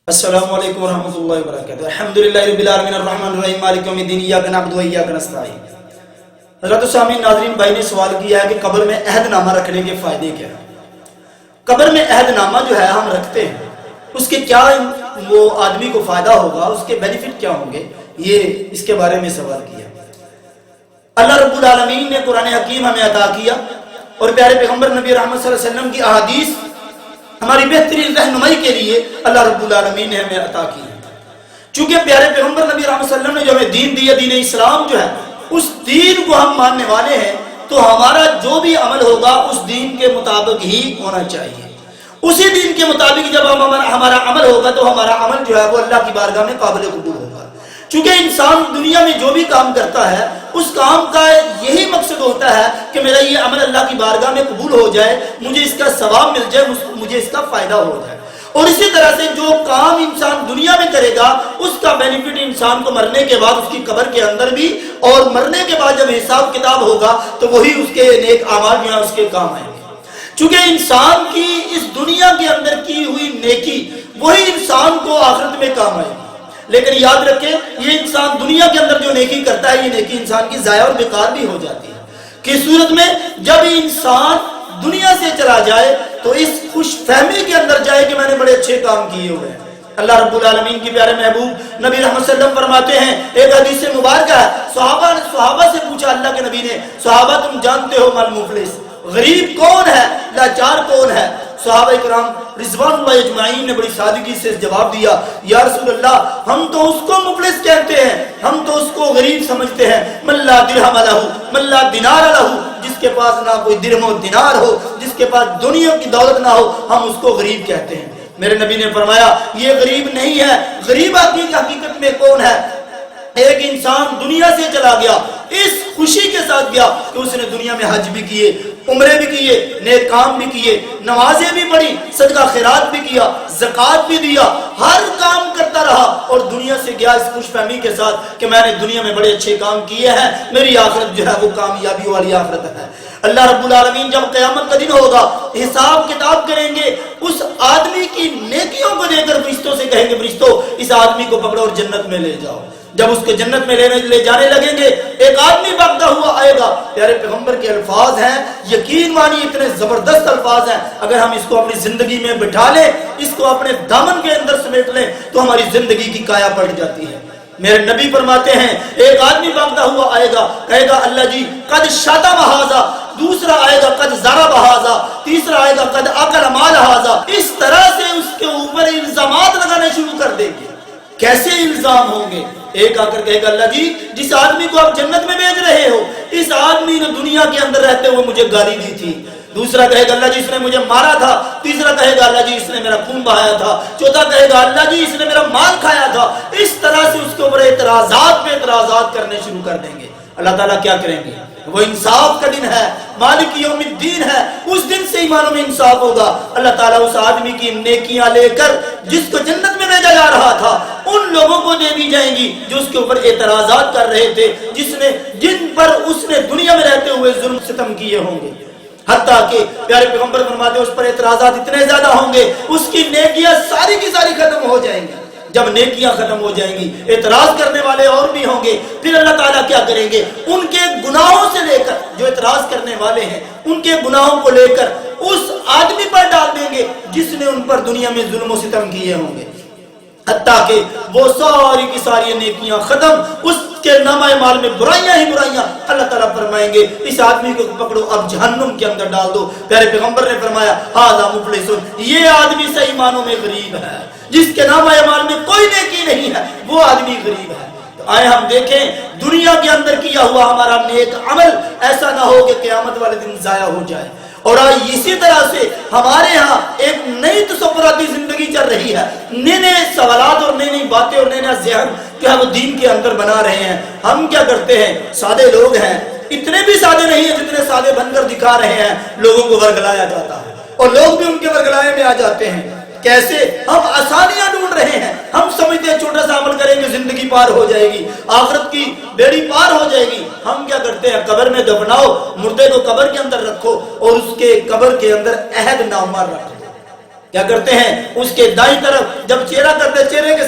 السلام علیکم ورحمۃ اللہ وبرکاتہ۔ الحمدللہ رب العالمین الرحمن الرحیم مالک یوم الدین ایاک نعبد و ایاک نستعین۔ حضرت سامعین ناظرین بھائی نے سوال کیا ہے کہ قبر میں عہد نامہ رکھنے کے فائدے کیا ہیں؟ قبر میں عہد نامہ جو ہے ہم رکھتے ہیں، اس کے کیا وہ آدمی کو فائدہ ہوگا، اس کے بینیفٹ کیا ہوں گے، یہ اس کے بارے میں سوال کیا۔ اللہ رب العالمین نے قرآن حکیم ہمیں عطا کیا اور پیارے پیغمبر نبی رحمت صلی اللہ علیہ وسلم کی احادیث ہماری بہترین رہنمائی کے لیے اللہ رب العالمین نے ہمیں عطا کی۔ چونکہ پیارے پیغمبر نبی رحمت صلی اللہ علیہ وسلم نے جو ہمیں دین دیا، دین اسلام جو ہے، اس دین کو ہم ماننے والے ہیں، تو ہمارا جو بھی عمل ہوگا اس دین کے مطابق ہی ہونا چاہیے۔ اسی دین کے مطابق جب ہمارا عمل ہوگا تو ہمارا عمل جو ہے وہ اللہ کی بارگاہ میں قابل قبول ہوگا۔ چونکہ انسان دنیا میں جو بھی کام کرتا ہے اس کام کا یہی مقصد ہوتا ہے کہ میرا یہ عمل اللہ کی بارگاہ میں قبول ہو جائے، مجھے اس کا ثواب مل جائے، مجھے اس کا فائدہ ہو جائے۔ اور اسی طرح سے جو کام انسان دنیا میں کرے گا اس کا بینیفٹ انسان کو مرنے کے بعد اس کی قبر کے اندر بھی، اور مرنے کے بعد جب حساب کتاب ہوگا تو وہی اس کے نیک اعمال جو ہیں اس کے کام آئیں گے۔ چونکہ انسان کی اس دنیا کے اندر کی ہوئی نیکی وہی انسان کو آخرت میں کام آئے گی۔ لیکن یاد رکھیں، یہ انسان دنیا کے اندر جو نیکی کرتا ہے یہ نیکی انسان کی ضائع اور بیکار بھی ہو جاتی ہے۔ کہ صورت میں جب انسان دنیا سے چلا جائے تو اس خوش فہمی کے اندر جائے کہ میں نے بڑے اچھے کام کیے ہوئے ہیں۔ اللہ رب العالمین کی پیارے محبوب نبی رحمت صلی اللہ علیہ وسلم فرماتے ہیں، ایک حدیث مبارکہ ہے، صحابہ سے پوچھا اللہ کے نبی نے، صحابہ تم جانتے ہو مال مفلس، غریب کون ہے، لاچار کون ہے؟ صحابہ کرام رضوان اللہ اجمعین نے بڑی سادگی سے جواب دیا، یا رسول اللہ ہم تو اس کو مفلس کہتے ہیں، ہم تو اس کو غریب سمجھتے ہیں، من لا درہم لہ من لا دینار لہ، جس کے پاس نہ کوئی درہم و دینار ہو، جس کے پاس دنیا کی دولت نہ ہو، ہم اس کو غریب کہتے ہیں۔ میرے نبی نے فرمایا یہ غریب نہیں ہے، غریب آدمی کی حقیقت میں کون ہے؟ ایک انسان دنیا سے چلا گیا اس خوشی کے ساتھ گیا کہ اس نے دنیا میں حج بھی کیے، عمرے بھی کیے، نیک کام بھی کیے، نمازیں بھی پڑھی، صدقہ خیرات بھی کیا، زکوٰۃ بھی دیا، ہر کام کرتا رہا اور دنیا سے گیا اس خوش فہمی کے ساتھ کہ میں نے دنیا میں بڑے اچھے کام کیے ہیں، میری آخرت جو ہے وہ کامیابی والی آخرت ہے۔ اللہ رب العالمین جب قیامت کا دن ہوگا، حساب کتاب کریں گے، اس آدمی کی نیکیوں کو دے کر فرشتوں سے کہیں گے فرشتوں اس آدمی کو پکڑو اور جنت میں لے جاؤ۔ جب اس کو جنت میں لے جانے لگیں گے، ایک آدمی بھاگتا ہوا آئے گا۔ پیارے پیغمبر کے الفاظ ہیں، یقین مانی اتنے زبردست الفاظ ہیں، اگر ہم اس کو اپنی زندگی میں بٹھا لیں، اس کو اپنے دامن کے اندر سمیٹ لیں تو ہماری زندگی کی کایا پلٹ جاتی ہے۔ میرے نبی فرماتے ہیں ایک آدمی بھاگتا ہوا آئے گا، کہے گا اللہ جی قد شاتا بہذا، دوسرا آئے گا قد ذرا بہذا، تیسرا آئے گا قد اکل مال ہذا۔ اس طرح سے اس کے اوپر الزامات لگانے شروع کر دیں گے۔ کیسے الزام ہوں گے؟ ایک آ کر کہے گا اللہ جی جس آدمی کو آپ جنت میں بھیج رہے ہو اس آدمی نے دنیا کے اندر رہتے ہوئے مجھے گالی دی تھی۔ دوسرا کہے گا اللہ جی اس نے مجھے مارا تھا۔ تیسرا کہے گا اللہ جی اس نے میرا خون بہایا تھا۔ چوتھا کہے گا اللہ جی اس نے میرا مال کھایا تھا۔ اس طرح سے اس کے اوپر اعتراضات پہ اعتراضات کرنے شروع کر دیں گے۔ اللہ تعالیٰ کیا کریں گے؟ وہ انصاف کا دن ہے، مالک یوم الدین ہے، اس دن سے ایمانوں میں انصاف ہوگا۔ اللہ تعالیٰ اس آدمی کی نیکیاں لے کر جس کو جنت میں بھیجا جا رہا تھا ان لوگوں کو دے دی جائیں گی جو اس کے اوپر اعتراضات کر رہے تھے، جن پر اس نے دنیا میں رہتے ہوئے ظلم ستم کیے ہوں گے۔ حتیٰ کہ پیارے پیغمبر فرماتے ہیں اس پر اعتراضات اتنے زیادہ ہوں گے اس کی نیکیاں ساری کی ساری ختم ہو جائیں گی۔ جب نیکیاں ختم ہو جائیں گی اعتراض کرنے والے اور بھی ہوں گے، پھر اللہ تعالیٰ کیا کریں گے؟ ان کے گناہوں سے لے کر جو اعتراض کرنے والے ہیں ان کے گناہوں کو لے کر اس آدمی پر ڈال دیں گے جس نے ان پر دنیا میں ظلم و ستم کیے ہوں گے، حتیٰ کہ وہ ساری کی ساری نیکیاں ختم، اس کے نامہ مال میں برائیاں ہی برائیاں۔ اللہ تعالیٰ فرمائیں گے اس آدمی کو پکڑو اب جہنم کے اندر ڈال دو۔ پیارے پیغمبر نے فرمایا ھذا مفلس، یہ آدمی صحیح معنوں میں غریب ہے، جس کے نامہ مال میں کوئی نیکی نہیں ہے وہ آدمی غریب ہے۔ تو آئے ہم دیکھیں دنیا کے اندر کیا ہوا ہمارا نیک عمل ایسا نہ ہو کہ قیامت والے دن ضائع ہو جائے۔ اور اسی طرح سے ہمارے ہاں ایک نئی تصوراتی زندگی چل رہی ہے، نئے نئے سوالات اور نئی نئی باتیں اور نئے نئے ذہن کیا وہ دین کے اندر بنا رہے ہیں۔ ہم کیا کرتے ہیں؟ سادے لوگ ہیں، اتنے بھی سادے نہیں ہیں جتنے سادے بن کر دکھا رہے ہیں، لوگوں کو ورگلایا جاتا ہے اور لوگ بھی ان کے ورگلائے میں آ جاتے ہیں۔ کیسے؟ ہم آسانیاں ڈھونڈ رہے ہیں، ہم سمجھتے ہیں چھوٹا سا عمل کریں گے زندگی پار ہو جائے گی، آخرت کی بیڑی پار ہو جائے گی۔ ہم کیا کرتے ہیں؟ قبر میں دفناؤ، مردے کو قبر کے اندر رکھو اور اس کے قبر کے اندر عہد نامہ رکھ دو۔ کیا کرتے ہیں؟ اس کے دائیں طرف جب چہرہ کرتے